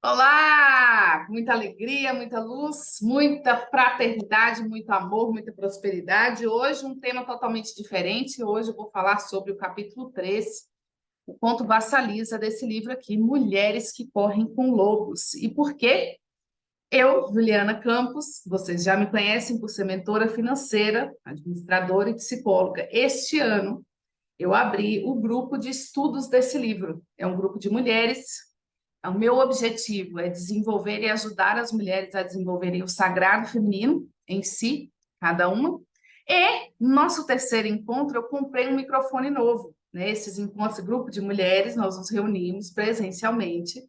Olá! Muita alegria, muita luz, muita fraternidade, muito amor, muita prosperidade. Hoje um tema totalmente diferente. Hoje eu vou falar sobre o capítulo 3, o conto Vassalisa desse livro aqui, Mulheres que Correm com Lobos. E por quê? Eu, Juliana Campos, vocês já me conhecem por ser mentora financeira, administradora e psicóloga. Este ano eu abri o grupo de estudos desse livro. É um grupo de mulheres. O meu objetivo é desenvolver e ajudar as mulheres a desenvolverem o sagrado feminino em si, cada uma. E no nosso terceiro encontro, eu comprei um microfone novo. Né? Esses encontros, grupo de mulheres, nós nos reunimos presencialmente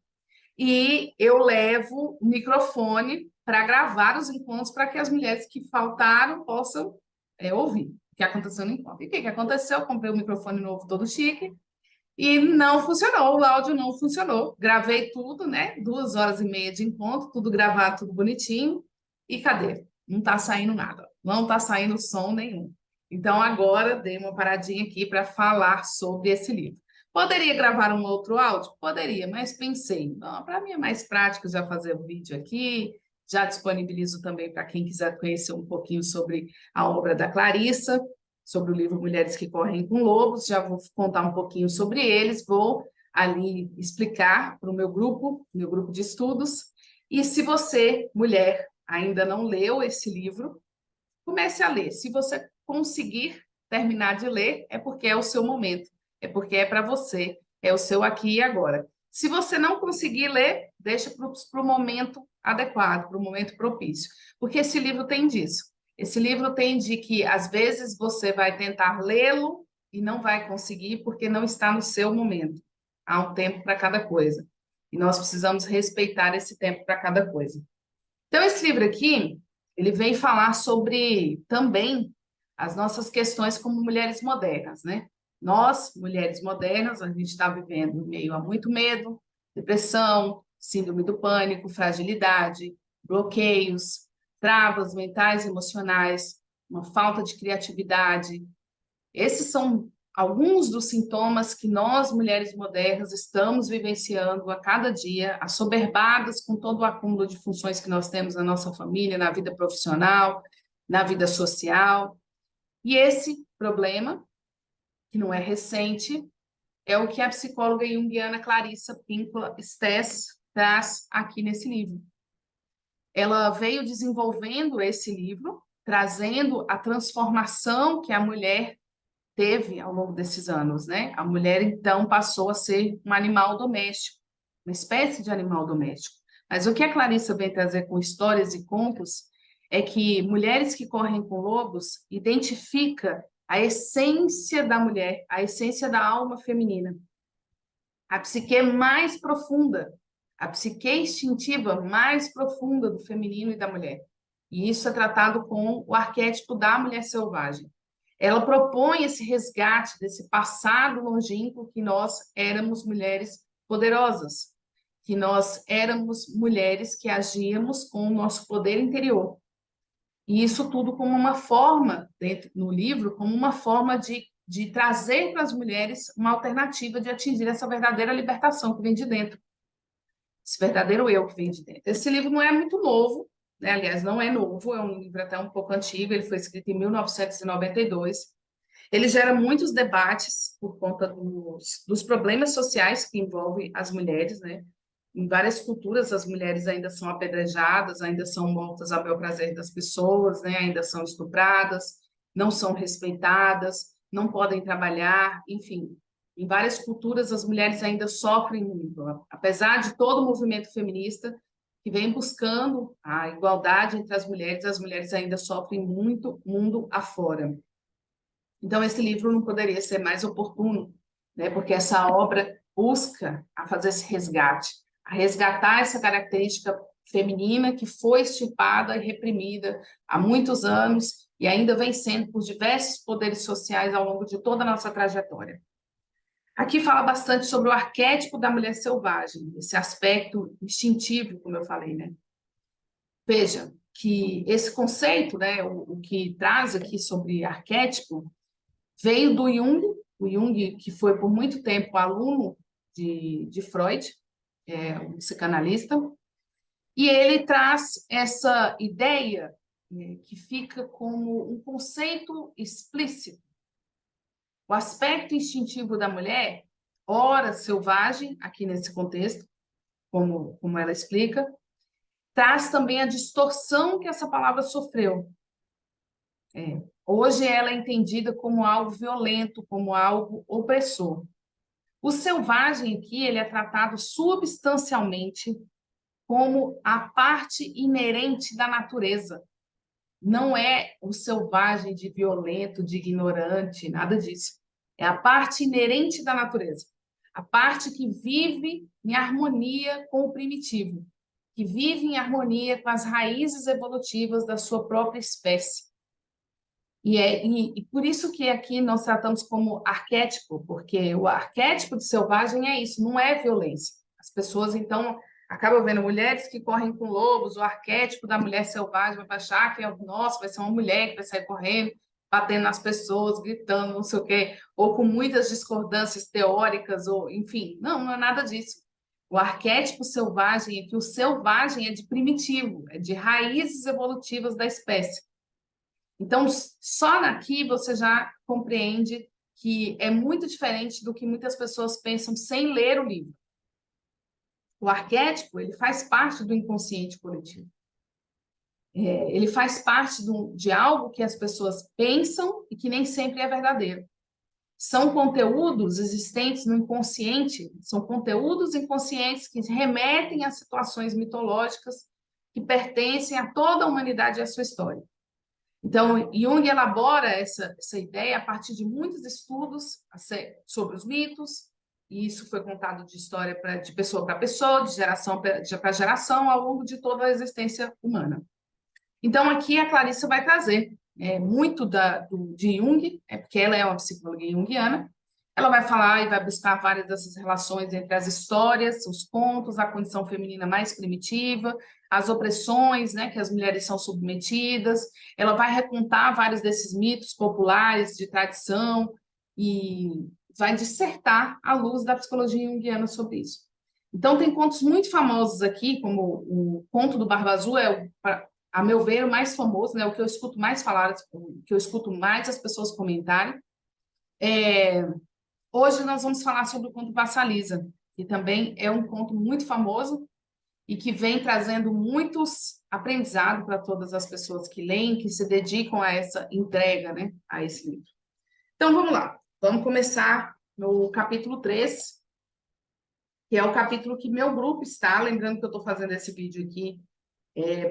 e eu levo o microfone para gravar os encontros para que as mulheres que faltaram possam ouvir o que aconteceu no encontro. E o que aconteceu? Eu comprei um microfone novo todo chique, e não funcionou, o áudio não funcionou. Gravei tudo, né? 2 horas e meia de encontro, tudo gravado, tudo bonitinho. E cadê? Não está saindo nada, não está saindo som nenhum. Então, agora dei uma paradinha aqui para falar sobre esse livro. Poderia gravar um outro áudio? Poderia, mas pensei, para mim é mais prático já fazer o vídeo aqui, já disponibilizo também para quem quiser conhecer um pouquinho sobre a obra da Clarissa, sobre o livro Mulheres que Correm com Lobos, já vou contar um pouquinho sobre eles, vou ali explicar para o meu grupo de estudos. E se você, mulher, ainda não leu esse livro, comece a ler. Se você conseguir terminar de ler, é porque é o seu momento, é porque é para você, é o seu aqui e agora. Se você não conseguir ler, deixa para o momento adequado, para o momento propício, porque esse livro tem disso. Esse livro tem de que, às vezes, você vai tentar lê-lo e não vai conseguir porque não está no seu momento. Há um tempo para cada coisa. E nós precisamos respeitar esse tempo para cada coisa. Então, esse livro aqui, ele vem falar sobre também as nossas questões como mulheres modernas, né? Nós, mulheres modernas, a gente está vivendo em meio a muito medo, depressão, síndrome do pânico, fragilidade, bloqueios, travas mentais e emocionais, uma falta de criatividade. Esses são alguns dos sintomas que nós, mulheres modernas, estamos vivenciando a cada dia, assoberbadas com todo o acúmulo de funções que nós temos na nossa família, na vida profissional, na vida social. E esse problema, que não é recente, é o que a psicóloga junguiana Clarissa Pinkola Stess traz aqui nesse livro. Ela veio desenvolvendo esse livro, trazendo a transformação que a mulher teve ao longo desses anos, né? A mulher, então, passou a ser um animal doméstico, uma espécie de animal doméstico. Mas o que a Clarissa vem trazer com histórias e contos é que Mulheres que Correm com Lobos identifica a essência da mulher, a essência da alma feminina, a psique mais profunda, a psique instintiva mais profunda do feminino e da mulher. E isso é tratado com o arquétipo da mulher selvagem. Ela propõe esse resgate desse passado longínquo que nós éramos mulheres poderosas, que nós éramos mulheres que agíamos com o nosso poder interior. E isso tudo como uma forma, dentro, no livro, como uma forma de trazer para as mulheres uma alternativa de atingir essa verdadeira libertação que vem de dentro, esse verdadeiro eu que vem de dentro. Esse livro não é muito novo, né? Aliás, não é novo, é um livro até um pouco antigo, ele foi escrito em 1992. Ele gera muitos debates por conta dos problemas sociais que envolvem as mulheres, né? Em várias culturas, as mulheres ainda são apedrejadas, ainda são mortas a bel prazer das pessoas, né? Ainda são estupradas, não são respeitadas, não podem trabalhar, enfim. Em várias culturas, as mulheres ainda sofrem muito, apesar de todo o movimento feminista que vem buscando a igualdade entre as mulheres ainda sofrem muito mundo afora. Então, esse livro não poderia ser mais oportuno, né? Porque essa obra busca a fazer esse resgate, a resgatar essa característica feminina que foi extirpada e reprimida há muitos anos e ainda vem sendo por diversos poderes sociais ao longo de toda a nossa trajetória. Aqui fala bastante sobre o arquétipo da mulher selvagem, esse aspecto instintivo, como eu falei, né? Veja que esse conceito, né, o que traz aqui sobre arquétipo, veio do Jung, o Jung, que foi por muito tempo aluno de Freud. um psicanalista, e ele traz essa ideia que fica como um conceito explícito. O aspecto instintivo da mulher, ora selvagem, aqui nesse contexto, como ela explica, traz também a distorção que essa palavra sofreu. Hoje ela é entendida como algo violento, como algo opressor. O selvagem aqui ele é tratado substancialmente como a parte inerente da natureza. Não é o selvagem de violento, de ignorante, nada disso. É a parte inerente da natureza. A parte que vive em harmonia com o primitivo, que vive em harmonia com as raízes evolutivas da sua própria espécie. E por isso que aqui nós tratamos como arquétipo, porque o arquétipo de selvagem é isso, não é violência. As pessoas, então, acabam vendo mulheres que correm com lobos, o arquétipo da mulher selvagem vai achar que nossa, vai ser uma mulher que vai sair correndo, batendo nas pessoas, gritando, não sei o quê, ou com muitas discordâncias teóricas, ou enfim, não é nada disso. O arquétipo selvagem é que o selvagem é de primitivo, é de raízes evolutivas da espécie. Então, só daqui você já compreende que é muito diferente do que muitas pessoas pensam sem ler o livro. O arquétipo, ele faz parte do inconsciente coletivo. Ele faz parte de algo que as pessoas pensam e que nem sempre é verdadeiro. São conteúdos existentes no inconsciente, são conteúdos inconscientes que remetem a situações mitológicas que pertencem a toda a humanidade e a sua história. Então, Jung elabora essa ideia a partir de muitos estudos sobre os mitos, e isso foi contado de história de pessoa para pessoa, de geração para geração, ao longo de toda a existência humana. Então, aqui a Clarissa vai trazer muito de Jung, porque ela é uma psicóloga junguiana, ela vai falar e vai buscar várias dessas relações entre as histórias, os contos, a condição feminina mais primitiva, as opressões, né, que as mulheres são submetidas. Ela vai recontar vários desses mitos populares de tradição e vai dissertar à luz da psicologia junguiana sobre isso. Então, tem contos muito famosos aqui, como o Conto do Barba Azul, a meu ver, o mais famoso, né, o que eu escuto mais falar, o que eu escuto mais as pessoas comentarem. Hoje nós vamos falar sobre o conto Vassalisa, que também é um conto muito famoso e que vem trazendo muitos aprendizados para todas as pessoas que leem, que se dedicam a essa entrega, né, a esse livro. Então, vamos lá. Vamos começar no capítulo 3, que é o capítulo que meu grupo está. Lembrando que eu estou fazendo esse vídeo aqui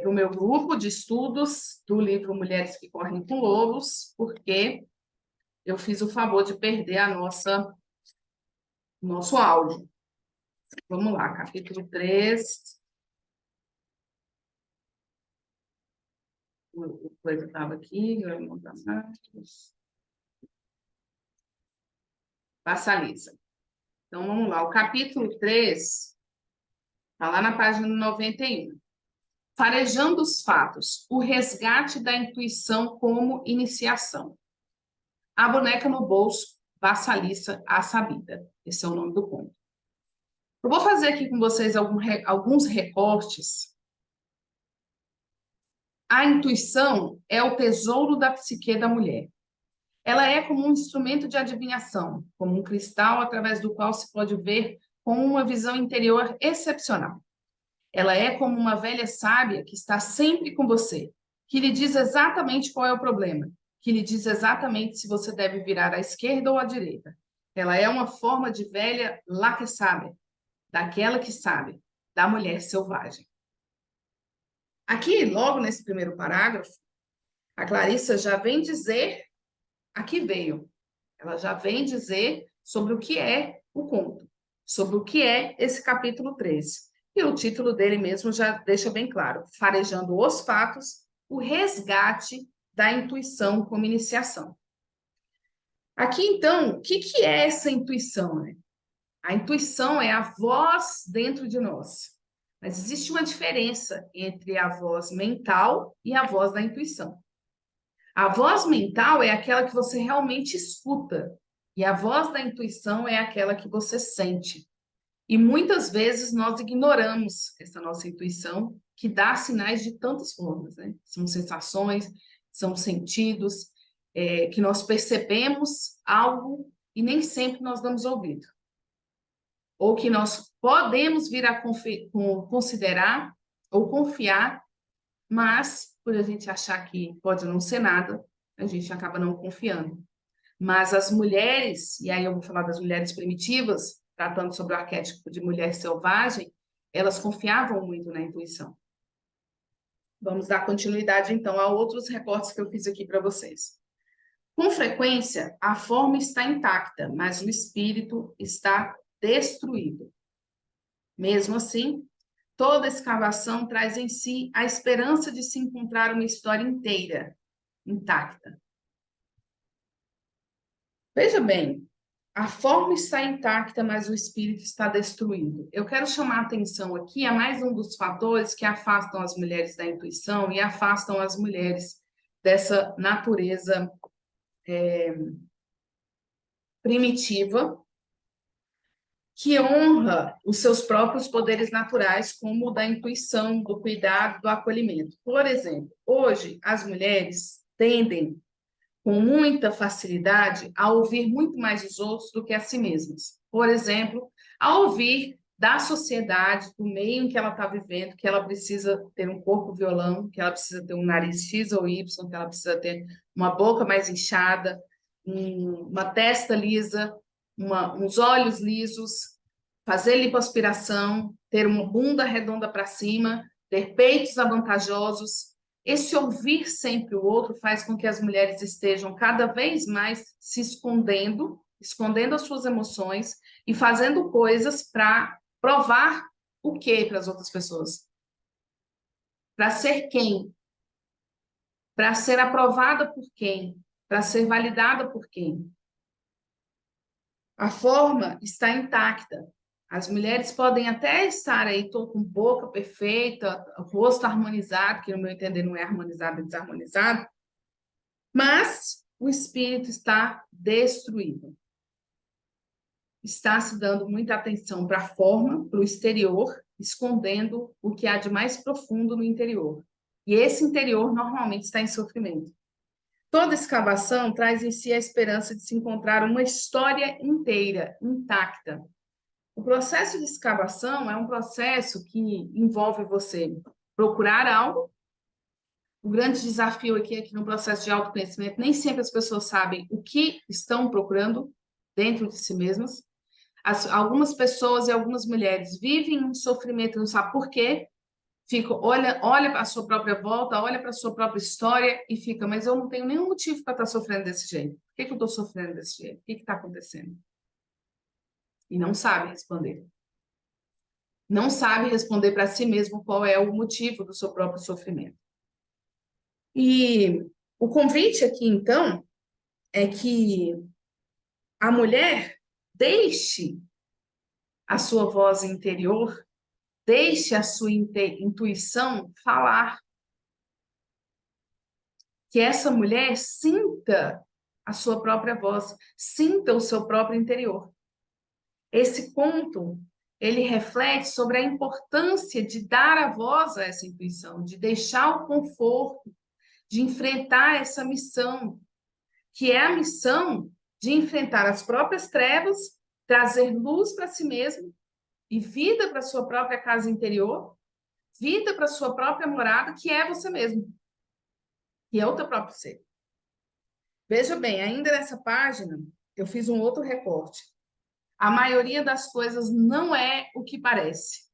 para o meu grupo de estudos do livro Mulheres que Correm com Lobos, porque eu fiz o favor de perder nosso áudio. Vamos lá, capítulo 3. O coisa estava aqui, eu vou montar mais. Vassalisa. Então, vamos lá. O capítulo 3 está lá na página 91. Farejando os fatos, o resgate da intuição como iniciação. A boneca no bolso, Vassalissa, a sabida. Esse é o nome do conto. Eu vou fazer aqui com vocês alguns recortes. A intuição é o tesouro da psique da mulher. Ela é como um instrumento de adivinhação, como um cristal através do qual se pode ver com uma visão interior excepcional. Ela é como uma velha sábia que está sempre com você, que lhe diz exatamente qual é o problema, que lhe diz exatamente se você deve virar à esquerda ou à direita. Ela é uma forma de velha lá que sabe, daquela que sabe, da mulher selvagem. Aqui, logo nesse primeiro parágrafo, a Clarissa já vem dizer a que veio. Ela já vem dizer sobre o que é o conto, sobre o que é esse capítulo 3. E o título dele mesmo já deixa bem claro: Farejando os fatos, o resgate da intuição como iniciação. Aqui, então, o que é essa intuição, né? A intuição é a voz dentro de nós. Mas existe uma diferença entre a voz mental e a voz da intuição. A voz mental é aquela que você realmente escuta, e a voz da intuição é aquela que você sente. E muitas vezes nós ignoramos essa nossa intuição, que dá sinais de tantas formas, né? São sensações, são sentidos, que nós percebemos algo e nem sempre nós damos ouvido. Ou que nós podemos vir a considerar ou confiar, mas por a gente achar que pode não ser nada, a gente acaba não confiando. Mas as mulheres, e aí eu vou falar das mulheres primitivas, tratando sobre o arquétipo de mulher selvagem, elas confiavam muito na intuição. Vamos dar continuidade, então, a outros recortes que eu fiz aqui para vocês. Com frequência, a forma está intacta, mas o espírito está destruído. Mesmo assim, toda escavação traz em si a esperança de se encontrar uma história inteira, intacta. Veja bem, a forma está intacta, mas o espírito está destruído. Eu quero chamar a atenção aqui a mais um dos fatores que afastam as mulheres da intuição e afastam as mulheres dessa natureza primitiva, que honra os seus próprios poderes naturais, como o da intuição, do cuidado, do acolhimento. Por exemplo, hoje as mulheres tendem com muita facilidade a ouvir muito mais os outros do que a si mesmas. Por exemplo, a ouvir da sociedade, do meio em que ela está vivendo, que ela precisa ter um corpo violão, que ela precisa ter um nariz X ou Y, que ela precisa ter uma boca mais inchada, uma testa lisa, uns olhos lisos, fazer lipoaspiração, ter uma bunda redonda para cima, ter peitos avantajosos. Esse ouvir sempre o outro faz com que as mulheres estejam cada vez mais se escondendo as suas emoções e fazendo coisas para provar o quê para as outras pessoas? Para ser quem? Para ser aprovada por quem? Para ser validada por quem? A forma está intacta. As mulheres podem até estar aí com boca perfeita, rosto harmonizado, que no meu entender não é harmonizado, é desarmonizado, mas o espírito está destruído. Está se dando muita atenção para a forma, para o exterior, escondendo o que há de mais profundo no interior. E esse interior normalmente está em sofrimento. Toda escavação traz em si a esperança de se encontrar uma história inteira, intacta. O processo de escavação é um processo que envolve você procurar algo. O grande desafio aqui é que no processo de autoconhecimento nem sempre as pessoas sabem o que estão procurando dentro de si mesmas. Algumas pessoas e algumas mulheres vivem um sofrimento e não sabem por quê. Olha para a sua própria volta, olha para a sua própria história e fica, mas eu não tenho nenhum motivo para estar sofrendo desse jeito. Por que eu estou sofrendo desse jeito? O que está acontecendo? E não sabe responder. Não sabe responder para si mesmo qual é o motivo do seu próprio sofrimento. E o convite aqui, então, é que a mulher deixe a sua voz interior, deixe a sua intuição falar. Que essa mulher sinta a sua própria voz, sinta o seu próprio interior. Esse conto, ele reflete sobre a importância de dar a voz a essa intuição, de deixar o conforto, de enfrentar essa missão, que é a missão de enfrentar as próprias trevas, trazer luz para si mesmo e vida para a sua própria casa interior, vida para a sua própria morada, que é você mesmo, que é o teu próprio ser. Veja bem, ainda nessa página, eu fiz um outro recorte. A maioria das coisas não é o que parece.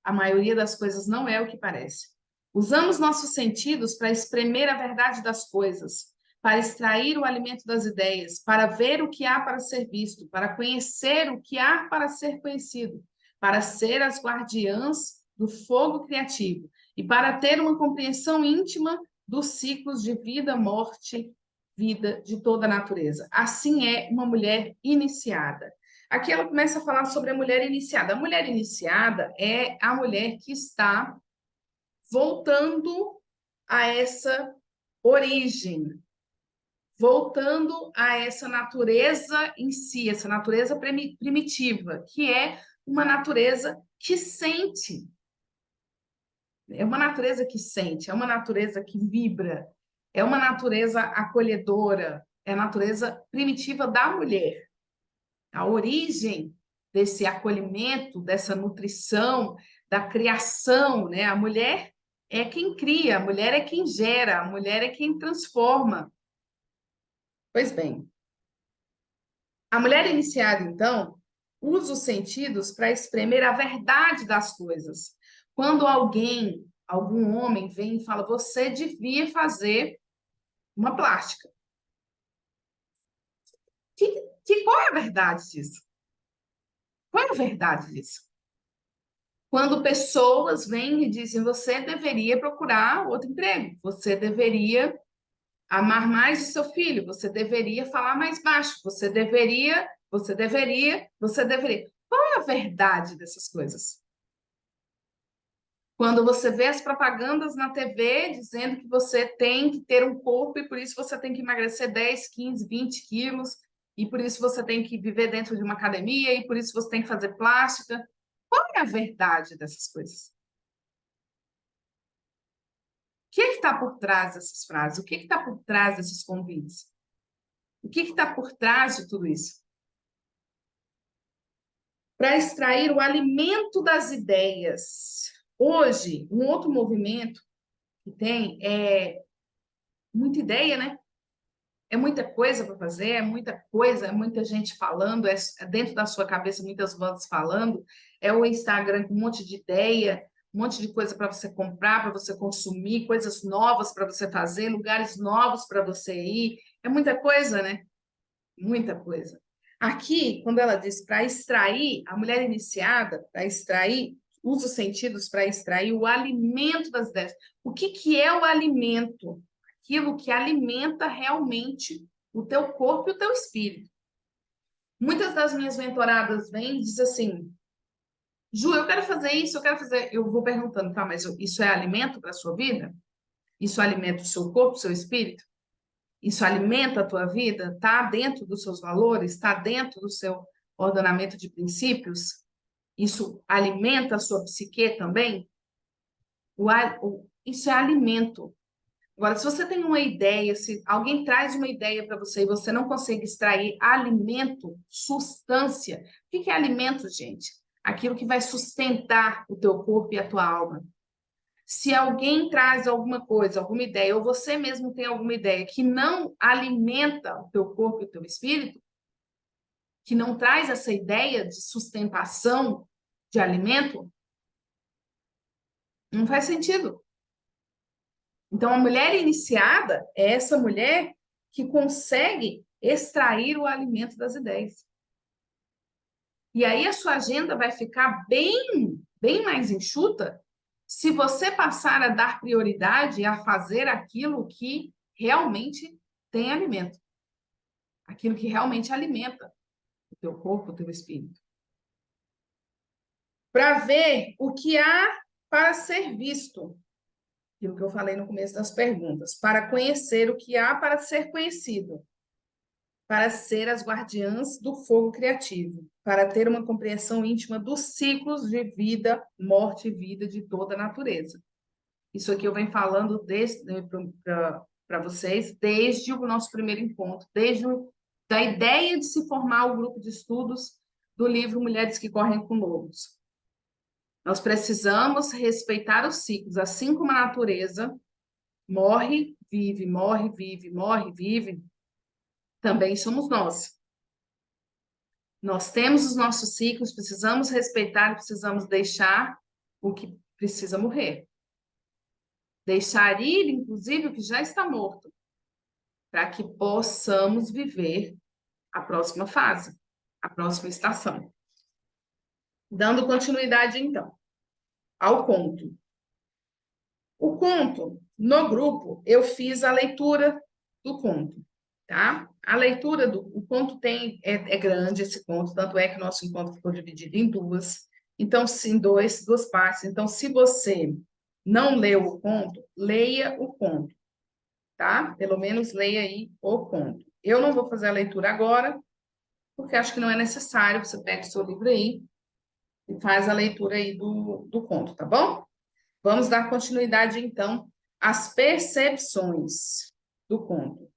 A maioria das coisas não é o que parece. Usamos nossos sentidos para espremer a verdade das coisas, para extrair o alimento das ideias, para ver o que há para ser visto, para conhecer o que há para ser conhecido, para ser as guardiãs do fogo criativo e para ter uma compreensão íntima dos ciclos de vida, morte, vida de toda a natureza. Assim é uma mulher iniciada. Aqui ela começa a falar sobre a mulher iniciada. A mulher iniciada é a mulher que está voltando a essa origem, voltando a essa natureza em si, essa natureza primitiva, que é uma natureza que sente. É uma natureza que sente, é uma natureza que vibra, é uma natureza acolhedora, é a natureza primitiva da mulher. A origem desse acolhimento, dessa nutrição, da criação, né? A mulher é quem cria, a mulher é quem gera, a mulher é quem transforma. Pois bem, a mulher iniciada, então, usa os sentidos para espremer a verdade das coisas. Quando algum homem vem e fala, você devia fazer uma plástica. Qual é a verdade disso? Qual é a verdade disso? Quando pessoas vêm e dizem, você deveria procurar outro emprego, você deveria amar mais o seu filho, você deveria falar mais baixo, você deveria. Qual é a verdade dessas coisas? Quando você vê as propagandas na TV dizendo que você tem que ter um corpo e por isso você tem que emagrecer 10, 15, 20 quilos, e por isso você tem que viver dentro de uma academia, e por isso você tem que fazer plástica. Qual é a verdade dessas coisas? O que está por trás dessas frases? O que está por trás desses convites? O que está por trás de tudo isso? Para extrair o alimento das ideias. Hoje, um outro movimento que tem é muita ideia, né? É muita coisa para fazer, é muita coisa, é muita gente falando, é dentro da sua cabeça muitas vozes falando, é o Instagram com um monte de ideia, um monte de coisa para você comprar, para você consumir, coisas novas para você fazer, lugares novos para você ir, é muita coisa, né? Muita coisa. Aqui, quando ela diz para extrair, a mulher iniciada, para extrair, usa os sentidos para extrair o alimento das ideias. O que é o alimento? Aquilo que alimenta realmente o teu corpo e o teu espírito. Muitas das minhas mentoradas vêm e dizem assim, Ju, eu quero fazer isso, eu quero fazer... Eu vou perguntando, tá, mas isso é alimento para a sua vida? Isso alimenta o seu corpo, o seu espírito? Isso alimenta a tua vida? Está dentro dos seus valores? Está dentro do seu ordenamento de princípios? Isso alimenta a sua psique também? Isso é alimento. Agora, se você tem uma ideia, se alguém traz uma ideia para você e você não consegue extrair alimento, substância, o que é alimento, gente? Aquilo que vai sustentar o teu corpo e a tua alma. Se alguém traz alguma coisa, alguma ideia, ou você mesmo tem alguma ideia que não alimenta o teu corpo e o teu espírito, que não traz essa ideia de sustentação de alimento, não faz sentido. Então, a mulher iniciada é essa mulher que consegue extrair o alimento das ideias. E aí a sua agenda vai ficar bem mais enxuta se você passar a dar prioridade a fazer aquilo que realmente tem alimento. Aquilo que realmente alimenta o teu corpo, o teu espírito. Para ver o que há para ser visto. Aquilo que eu falei no começo das perguntas. Para conhecer o que há para ser conhecido. Para ser as guardiãs do fogo criativo. Para ter uma compreensão íntima dos ciclos de vida, morte e vida de toda a natureza. Isso aqui eu venho falando para vocês desde o nosso primeiro encontro, da ideia de se formar o grupo de estudos do livro Mulheres que Correm com Lobos. Nós precisamos respeitar os ciclos, assim como a natureza morre, vive, morre, vive, morre, vive, também somos nós. Nós temos os nossos ciclos, precisamos respeitar, precisamos deixar o que precisa morrer. Deixar ir, inclusive, o que já está morto, para que possamos viver a próxima fase, a próxima estação. Dando continuidade, então, ao conto. O conto, no grupo, eu fiz a leitura do conto, tá? A leitura o conto é grande, esse conto, tanto é que o nosso encontro ficou dividido em duas, então, sim, duas partes. Então, se você não leu o conto, leia o conto. tá? Pelo menos leia aí o conto. Eu não vou fazer a leitura agora, porque acho que não é necessário. Você pega o seu livro aí e faz a leitura aí do conto, tá bom? Vamos dar continuidade, então, às percepções do conto.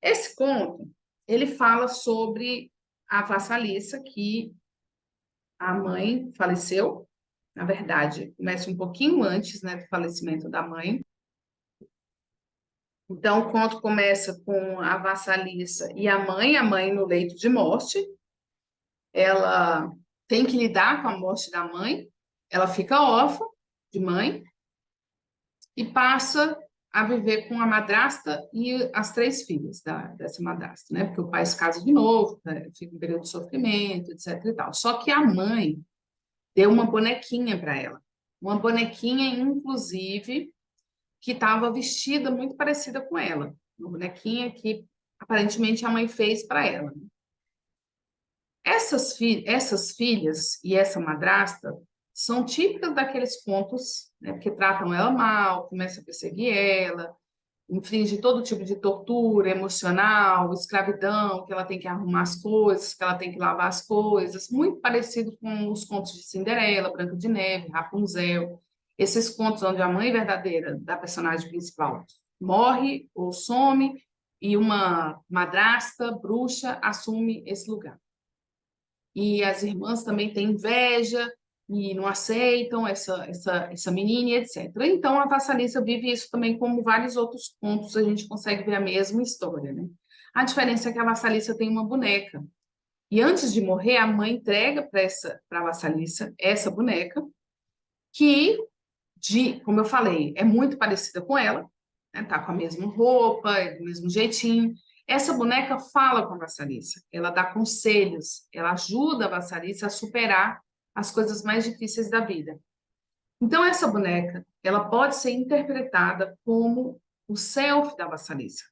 Esse conto, ele fala sobre a vassaliça, que a mãe faleceu. Na verdade, começa um pouquinho antes, né, do falecimento da mãe. Então, o conto começa com a vassaliça e a mãe no leito de morte. Ela tem que lidar com a morte da mãe, ela fica órfã de mãe e passa a viver com a madrasta e as 3 filhas dessa madrasta, né? Porque o pai se casa de novo, né? Fica um período de sofrimento, etc e tal. Só que a mãe deu uma bonequinha para ela. Uma bonequinha, inclusive, que estava vestida muito parecida com ela. Uma bonequinha que aparentemente a mãe fez para ela. Essas filhas e essa madrasta são típicas daqueles contos, né, porque tratam ela mal, começam a perseguir ela, inflige todo tipo de tortura emocional, escravidão, que ela tem que arrumar as coisas, que ela tem que lavar as coisas, muito parecido com os contos de Cinderela, Branca de Neve, Rapunzel, esses contos onde a mãe verdadeira da personagem principal morre ou some e uma madrasta, bruxa, assume esse lugar. E as irmãs também têm inveja e não aceitam essa menina, etc. Então, a Vassalissa vive isso também, como vários outros contos, a gente consegue ver a mesma história, né? A diferença é que a Vassalissa tem uma boneca. E antes de morrer, a mãe entrega para a Vassalissa essa boneca, que, como eu falei, é muito parecida com ela, né? Tá com a mesma roupa, é do mesmo jeitinho. Essa boneca fala com a Vassalissa, ela dá conselhos, ela ajuda a Vassalissa a superar as coisas mais difíceis da vida. Então, essa boneca, ela pode ser interpretada como o self da Vassalissa,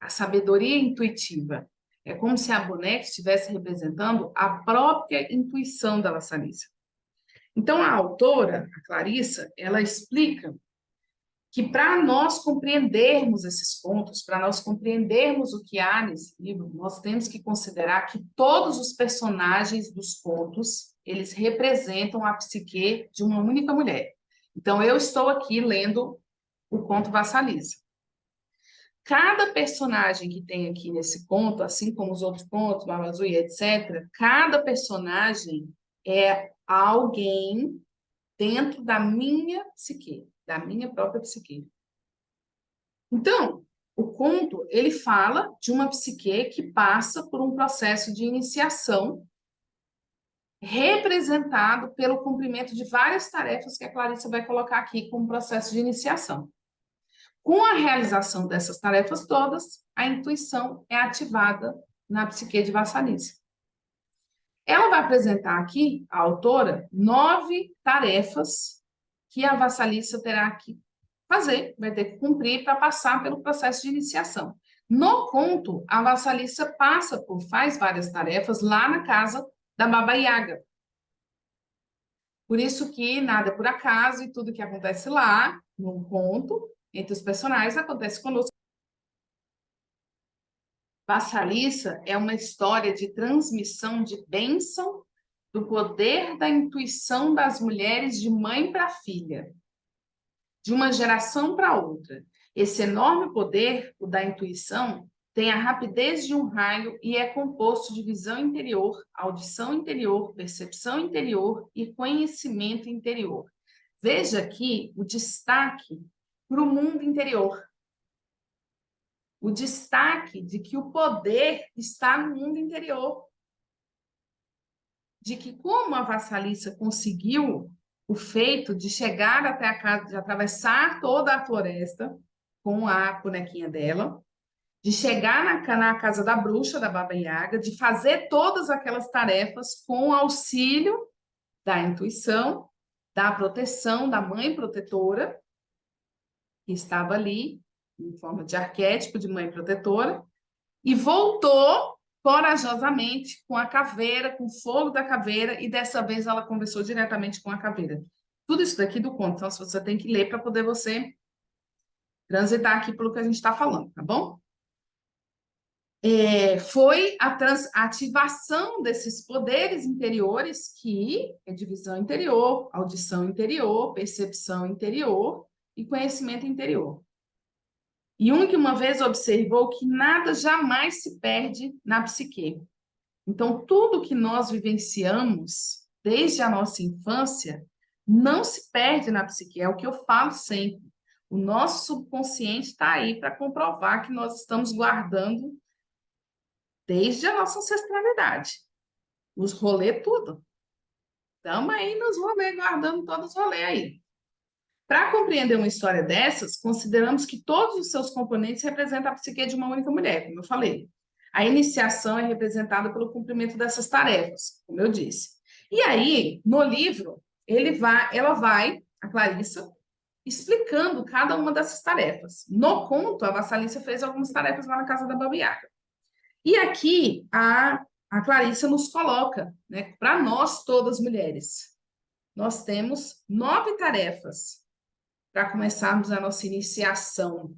a sabedoria intuitiva. É como se a boneca estivesse representando a própria intuição da Vassalissa. Então, a autora, a Clarissa, ela explica que para nós compreendermos esses pontos, para nós compreendermos o que há nesse livro, nós temos que considerar que todos os personagens dos contos, eles representam a psique de uma única mulher. Então, eu estou aqui lendo o conto Vassalissa. Cada personagem que tem aqui nesse conto, assim como os outros contos, Barba Azul e etc., cada personagem é alguém dentro da minha psique, da minha própria psique. Então, o conto, ele fala de uma psique que passa por um processo de iniciação representado pelo cumprimento de várias tarefas que a Clarissa vai colocar aqui como processo de iniciação. Com a realização dessas tarefas todas, a intuição é ativada na psique de Vassalissa. Ela vai apresentar aqui, a autora, 9 tarefas que a Vassalissa terá que fazer, vai ter que cumprir para passar pelo processo de iniciação. No conto, a Vassalissa faz várias tarefas lá na casa da Baba Yaga. Por isso que nada é por acaso e tudo que acontece lá, no conto, entre os personagens, acontece conosco. Vassalissa é uma história de transmissão de bênção do poder da intuição das mulheres de mãe para filha, de uma geração para outra. Esse enorme poder, o da intuição, tem a rapidez de um raio e é composto de visão interior, audição interior, percepção interior e conhecimento interior. Veja aqui o destaque para o mundo interior. O destaque de que o poder está no mundo interior. De que como a Vassalissa conseguiu o feito de chegar até a casa, de atravessar toda a floresta com a bonequinha dela, de chegar na casa da bruxa, da Baba Yaga, de fazer todas aquelas tarefas com o auxílio da intuição, da proteção, da mãe protetora, que estava ali, em forma de arquétipo de mãe protetora, e voltou corajosamente com a caveira, com o fogo da caveira, e dessa vez ela conversou diretamente com a caveira. Tudo isso daqui do conto, então você tem que ler para poder você transitar aqui pelo que a gente está falando, tá bom? Foi a ativação desses poderes interiores, que é divisão interior, audição interior, percepção interior e conhecimento interior. Jung uma vez observou que nada jamais se perde na psique. Então, tudo que nós vivenciamos desde a nossa infância não se perde na psique, é o que eu falo sempre. O nosso subconsciente está aí para comprovar que nós estamos guardando desde a nossa ancestralidade. Os rolês, tudo. Estamos aí nos rolês, guardando todos os rolês aí. Para compreender uma história dessas, consideramos que todos os seus componentes representam a psique de uma única mulher, como eu falei. A iniciação é representada pelo cumprimento dessas tarefas, como eu disse. E aí, no livro, ela vai, a Clarissa, explicando cada uma dessas tarefas. No conto, a Vassalissa fez algumas tarefas lá na casa da Baba Yaga. E aqui a Clarissa nos coloca, né, para nós todas mulheres, nós temos 9 tarefas para começarmos a nossa iniciação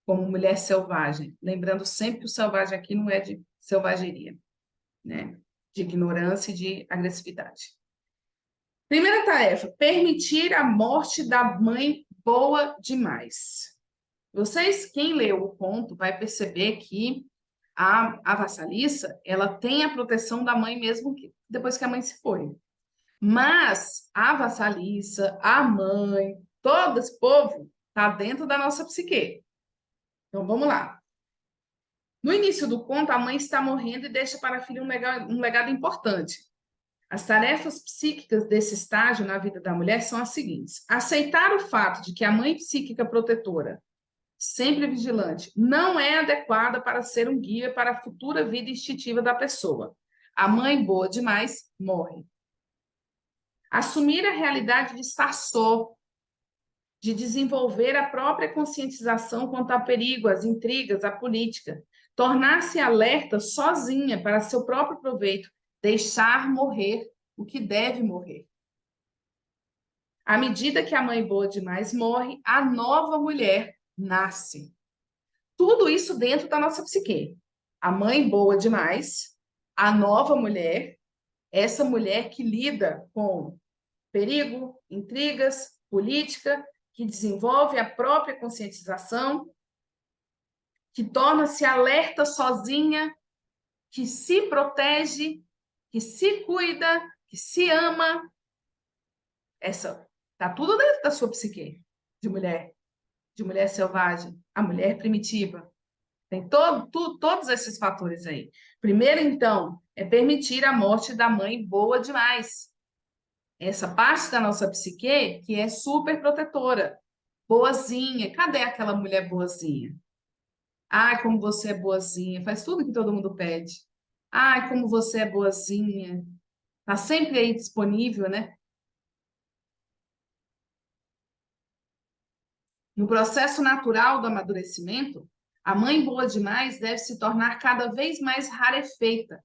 como mulher selvagem. Lembrando sempre que o selvagem aqui não é de selvageria, né? De ignorância e de agressividade. Primeira tarefa, permitir a morte da mãe boa demais. Vocês, quem leu o conto, vai perceber que a Vassalissa, ela tem a proteção da mãe mesmo depois que a mãe se foi. Mas a Vassalissa, a mãe, todo esse povo está dentro da nossa psique. Então, vamos lá. No início do conto, a mãe está morrendo e deixa para a filha um legado importante. As tarefas psíquicas desse estágio na vida da mulher são as seguintes: aceitar o fato de que a mãe psíquica protetora, sempre vigilante, não é adequada para ser um guia para a futura vida instintiva da pessoa. A mãe boa demais morre. Assumir a realidade de estar só, de desenvolver a própria conscientização quanto ao perigo, às intrigas, à política, tornar-se alerta sozinha para seu próprio proveito, deixar morrer o que deve morrer. À medida que a mãe boa demais morre, a nova mulher nasce. Tudo isso dentro da nossa psique. A mãe boa demais, a nova mulher, essa mulher que lida com perigo, intrigas, política, que desenvolve a própria conscientização, que torna-se alerta sozinha, que se protege, que se cuida, que se ama. Essa tá tudo dentro da sua psique de mulher selvagem, a mulher primitiva. Tem todos esses fatores aí. Primeiro, então, é permitir a morte da mãe boa demais. Essa parte da nossa psique que é super protetora, boazinha. Cadê aquela mulher boazinha? Ai, como você é boazinha, faz tudo que todo mundo pede. Ai, como você é boazinha. Tá sempre aí disponível, né? No processo natural do amadurecimento, a mãe boa demais deve se tornar cada vez mais rarefeita.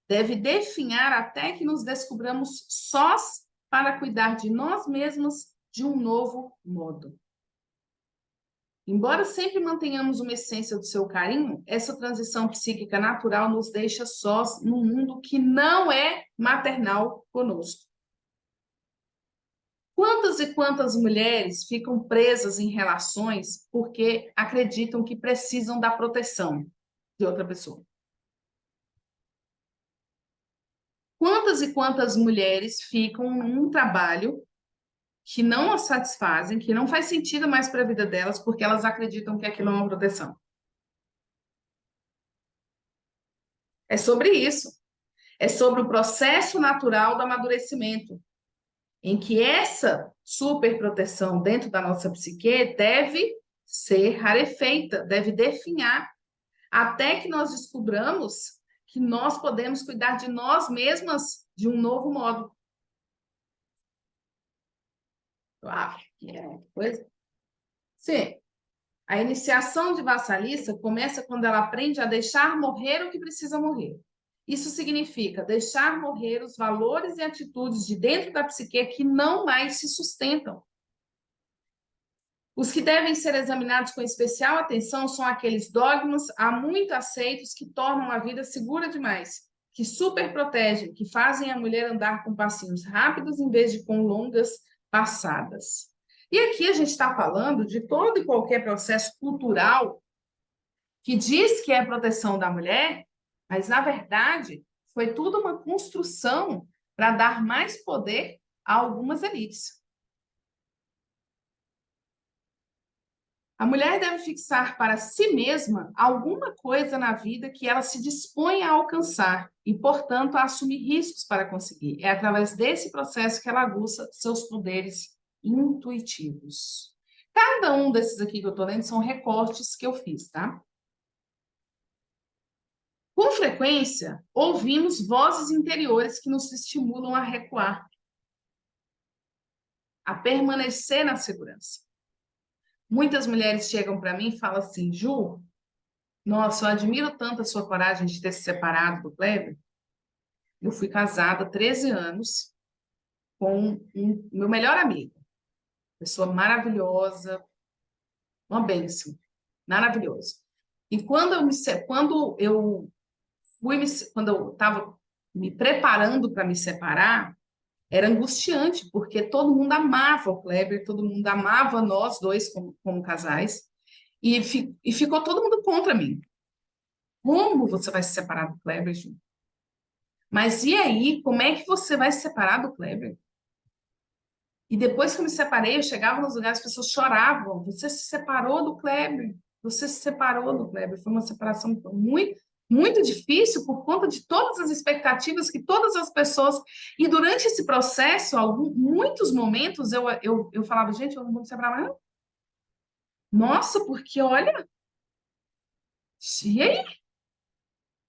Deve definhar até que nos descobramos sós para cuidar de nós mesmos de um novo modo. Embora sempre mantenhamos uma essência do seu carinho, essa transição psíquica natural nos deixa sós num mundo que não é maternal conosco. Quantas e quantas mulheres ficam presas em relações porque acreditam que precisam da proteção de outra pessoa? Quantas e quantas mulheres ficam num trabalho que não as satisfazem, que não faz sentido mais para a vida delas, porque elas acreditam que aquilo é uma proteção? É sobre isso. É sobre o processo natural do amadurecimento, em que essa superproteção dentro da nossa psique deve ser rarefeita, deve definhar, até que nós descobramos que nós podemos cuidar de nós mesmas de um novo modo. Eu acho que é coisa. Sim. A iniciação de Vassalissa começa quando ela aprende a deixar morrer o que precisa morrer. Isso significa deixar morrer os valores e atitudes de dentro da psique que não mais se sustentam. Os que devem ser examinados com especial atenção são aqueles dogmas há muito aceitos que tornam a vida segura demais, que superprotegem, que fazem a mulher andar com passinhos rápidos em vez de com longas passadas. E aqui a gente está falando de todo e qualquer processo cultural que diz que é proteção da mulher, mas, na verdade, foi tudo uma construção para dar mais poder a algumas elites. A mulher deve fixar para si mesma alguma coisa na vida que ela se dispõe a alcançar e, portanto, a assumir riscos para conseguir. É através desse processo que ela aguça seus poderes intuitivos. Cada um desses aqui que eu estou lendo são recortes que eu fiz, tá? Com frequência, ouvimos vozes interiores que nos estimulam a recuar, a permanecer na segurança. Muitas mulheres chegam para mim e falam assim, Ju, nossa, eu admiro tanto a sua coragem de ter se separado do Kleber. Eu fui casada há 13 anos com meu melhor amigo, pessoa maravilhosa, uma bênção, maravilhoso. E quando eu estava me preparando para me separar, era angustiante, porque todo mundo amava o Kleber, todo mundo amava nós dois como casais, e ficou todo mundo contra mim. Como você vai se separar do Kleber, Ju? Mas e aí, como é que você vai se separar do Kleber? E depois que eu me separei, eu chegava nos lugares, as pessoas choravam. Você se separou do Kleber. Você se separou do Kleber. Foi uma separação muito, muito difícil por conta de todas as expectativas que todas as pessoas... E durante esse processo, muitos momentos, eu falava, gente, eu não vou me separar mais, não. Nossa, porque olha... E aí?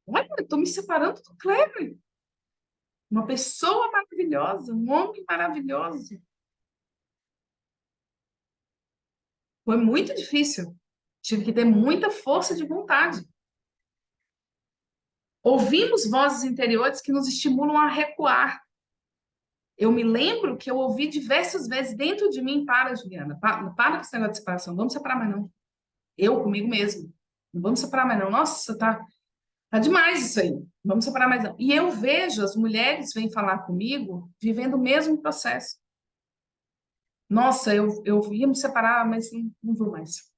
Olha, eu estou me separando do Kleber. Uma pessoa maravilhosa, um homem maravilhoso. Foi muito difícil. Tive que ter muita força de vontade. Ouvimos vozes interiores que nos estimulam a recuar. Eu me lembro que eu ouvi diversas vezes dentro de mim, para, Juliana, para com esse negócio de separação, não vamos separar mais não. Eu comigo mesmo, não vamos separar mais não. Nossa, tá demais isso aí, não vamos separar mais não. E eu vejo as mulheres vêm falar comigo vivendo o mesmo processo. Nossa, eu ia me separar, mas não vou mais.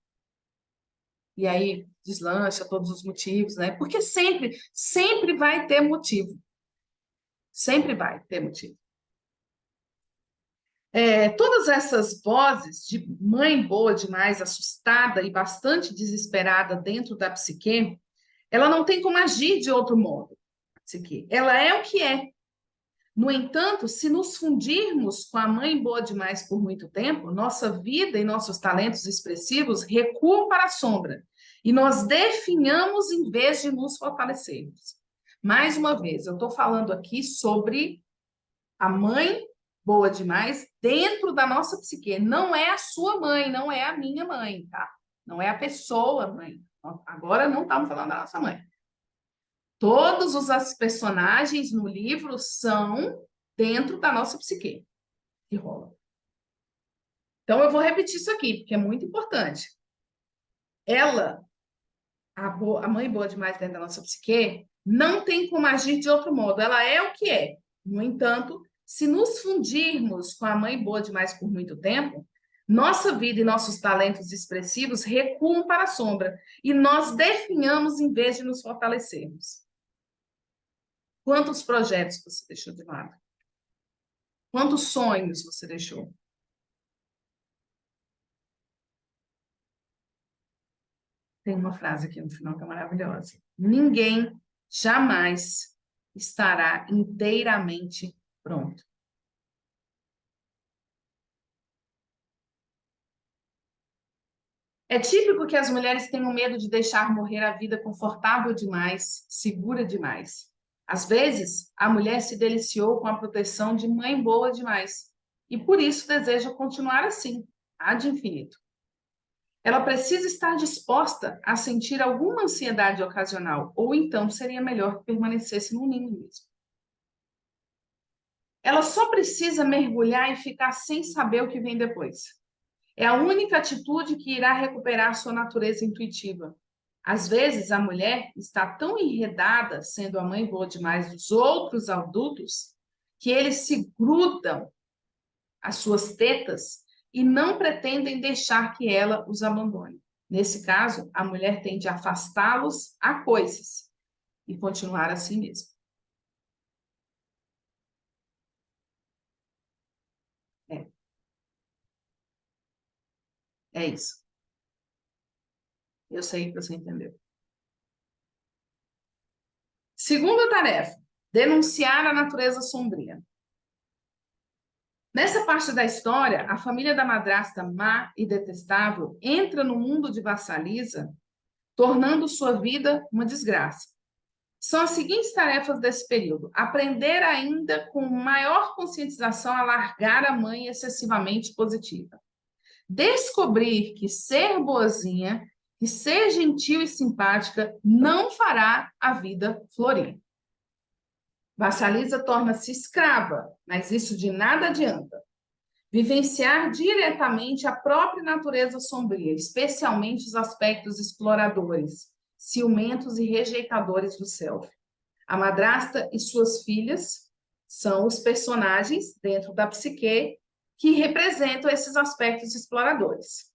E aí deslancha todos os motivos, né? Porque sempre vai ter motivo. Sempre vai ter motivo. Todas essas vozes de mãe boa demais, assustada e bastante desesperada dentro da psique, ela não tem como agir de outro modo. A psique. Ela é o que é. No entanto, se nos fundirmos com a mãe boa demais por muito tempo, nossa vida e nossos talentos expressivos recuam para a sombra e nós definhamos em vez de nos fortalecermos. Mais uma vez, eu estou falando aqui sobre a mãe boa demais dentro da nossa psique. Não é a sua mãe, não é a minha mãe, tá? Não é a pessoa mãe. Agora não estamos falando da nossa mãe. Todos os personagens no livro são dentro da nossa psique que rola. Então, eu vou repetir isso aqui, porque é muito importante. Ela, a mãe boa demais dentro da nossa psique, não tem como agir de outro modo. Ela é o que é. No entanto, se nos fundirmos com a mãe boa demais por muito tempo, nossa vida e nossos talentos expressivos recuam para a sombra e nós definhamos em vez de nos fortalecermos. Quantos projetos você deixou de lado? Quantos sonhos você deixou? Tem uma frase aqui no final que é maravilhosa. Ninguém jamais estará inteiramente pronto. É típico que as mulheres tenham medo de deixar morrer a vida confortável demais, segura demais. Às vezes, a mulher se deliciou com a proteção de mãe boa demais e por isso deseja continuar assim, ad infinito. Ela precisa estar disposta a sentir alguma ansiedade ocasional, ou então seria melhor que permanecesse no ninho mesmo. Ela só precisa mergulhar e ficar sem saber o que vem depois. É a única atitude que irá recuperar sua natureza intuitiva. Às vezes, a mulher está tão enredada, sendo a mãe boa demais dos outros adultos, que eles se grudam às suas tetas e não pretendem deixar que ela os abandone. Nesse caso, a mulher tende a afastá-los a coisas e continuar assim mesmo. É, é isso. Eu sei que você entendeu. Segunda tarefa: denunciar a natureza sombria. Nessa parte da história, a família da madrasta má e detestável entra no mundo de Vassalisa, tornando sua vida uma desgraça. São as seguintes tarefas desse período: aprender ainda com maior conscientização a largar a mãe excessivamente positiva. Descobrir que ser boazinha, que ser gentil e simpática não fará a vida florir. Vassalisa torna-se escrava, mas isso de nada adianta. Vivenciar diretamente a própria natureza sombria, especialmente os aspectos exploradores, ciumentos e rejeitadores do self. A madrasta e suas filhas são os personagens dentro da psique que representam esses aspectos exploradores.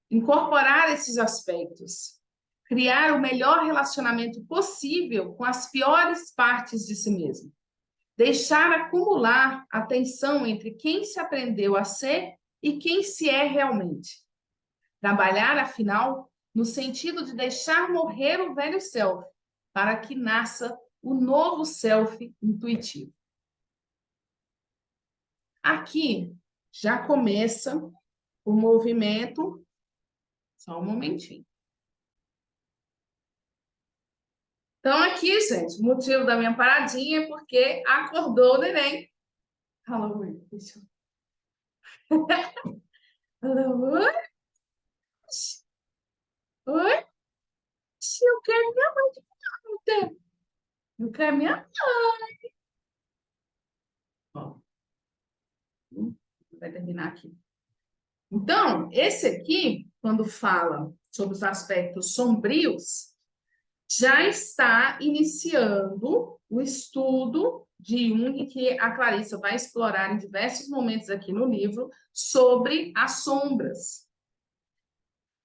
Incorporar esses aspectos, criar o melhor relacionamento possível com as piores partes de si mesmo. Deixar acumular a tensão entre quem se aprendeu a ser e quem se é realmente. Trabalhar, afinal, no sentido de deixar morrer o velho self, para que nasça o novo self intuitivo. Aqui já começa o movimento. Só um momentinho. Então, aqui, gente, o motivo da minha paradinha é porque acordou o neném. Alô, deixa eu... Alô, oi? Eu quero minha mãe de volta. Eu quero minha mãe. Ó, vai terminar aqui. Então, esse aqui, quando fala sobre os aspectos sombrios, já está iniciando o estudo de Jung, que a Clarissa vai explorar em diversos momentos aqui no livro, sobre as sombras,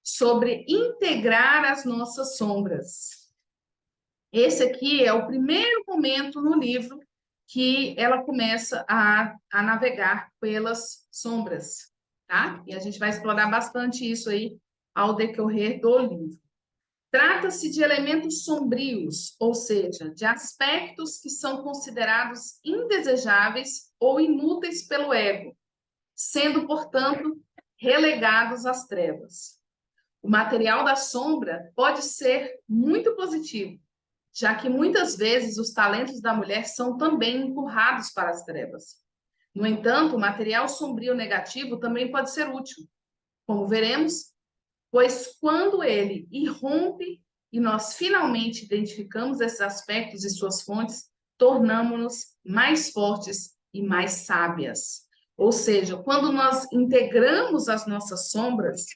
sobre integrar as nossas sombras. Esse aqui é o primeiro momento no livro que ela começa a navegar pelas sombras, tá? E a gente vai explorar bastante isso aí ao decorrer do livro. Trata-se de elementos sombrios, ou seja, de aspectos que são considerados indesejáveis ou inúteis pelo ego, sendo, portanto, relegados às trevas. O material da sombra pode ser muito positivo, já que muitas vezes os talentos da mulher são também empurrados para as trevas. No entanto, o material sombrio negativo também pode ser útil, como veremos, pois quando ele irrompe e nós finalmente identificamos esses aspectos e suas fontes, tornamos-nos mais fortes e mais sábias. Ou seja, quando nós integramos as nossas sombras,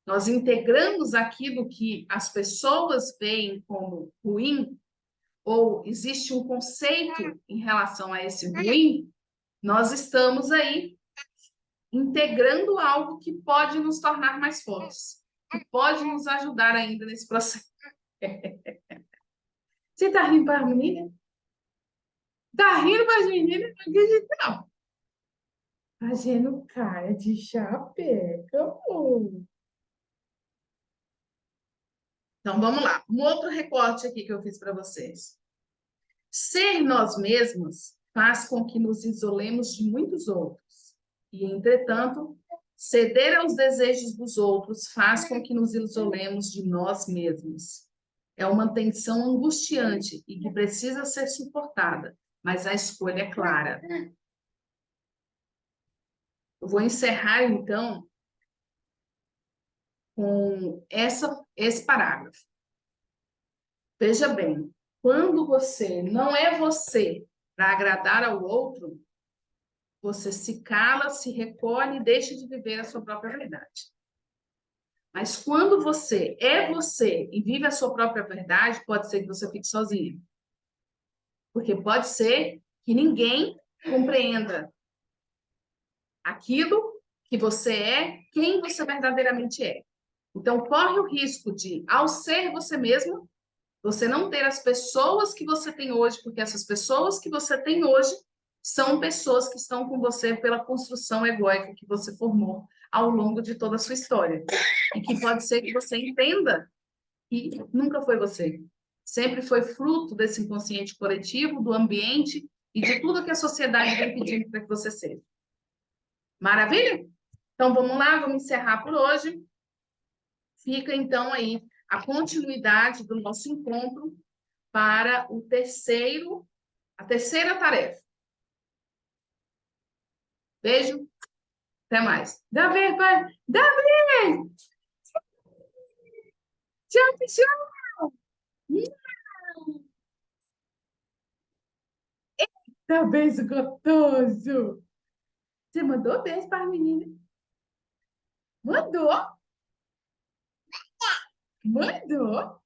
nós integramos aquilo que as pessoas veem como ruim, ou existe um conceito em relação a esse ruim, nós estamos aí integrando algo que pode nos tornar mais fortes, que pode nos ajudar ainda nesse processo. Você está rindo para as meninas? Está rindo para as meninas? Não acredito, não. Fazendo cara de chapeca, amor. Então, vamos lá. Um outro recorte aqui que eu fiz para vocês. Ser nós mesmos faz com que nos isolemos de muitos outros. E, entretanto, ceder aos desejos dos outros faz com que nos isolemos de nós mesmos. É uma tensão angustiante e que precisa ser suportada, mas a escolha é clara. Eu vou encerrar, então, com esse parágrafo. Veja bem, quando você não é você para agradar ao outro, você se cala, se recolhe e deixa de viver a sua própria verdade. Mas quando você é você e vive a sua própria verdade, pode ser que você fique sozinho. Porque pode ser que ninguém compreenda aquilo que você é, quem você verdadeiramente é. Então, corre o risco de, ao ser você mesmo, você não ter as pessoas que você tem hoje, porque essas pessoas que você tem hoje são pessoas que estão com você pela construção egóica que você formou ao longo de toda a sua história. E que pode ser que você entenda que nunca foi você. Sempre foi fruto desse inconsciente coletivo, do ambiente e de tudo que a sociedade vem pedindo para que você seja. Maravilha? Então vamos lá, vamos encerrar por hoje. Fica então aí a continuidade do nosso encontro para a terceira tarefa. Beijo, até mais. Davi, pai! Davi! Tchau, tchau! Tá beijo gostoso! Você mandou beijo para a menina? Mandou? Mandou?